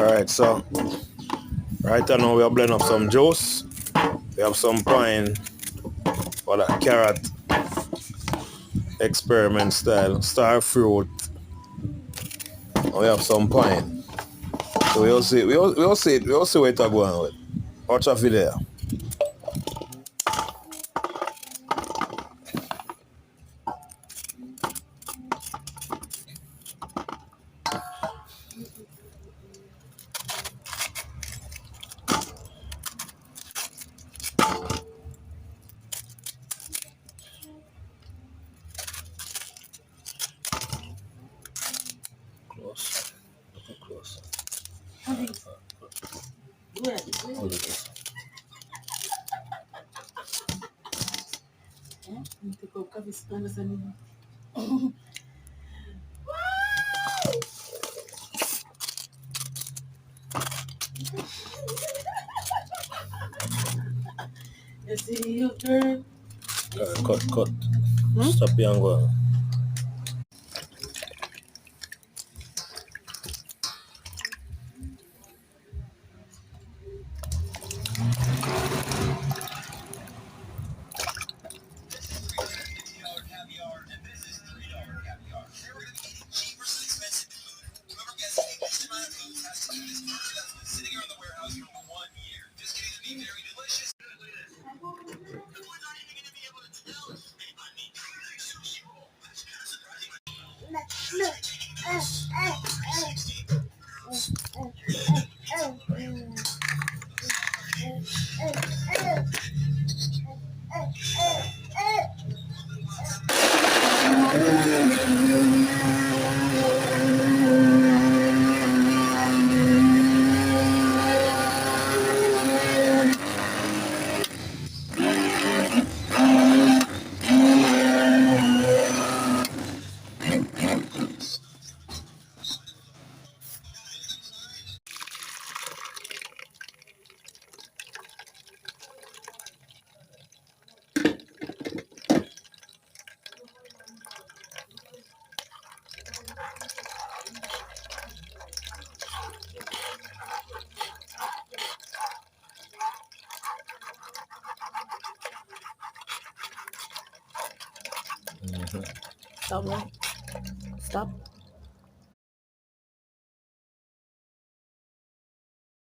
Alright, so right now we are blending up some juice. We have some pine for that carrot experiment style, star fruit. We have some pine. So we'll see what it's going with. Watch a video. Close. Close. Hold it. Cut. Stop here and go. Stop.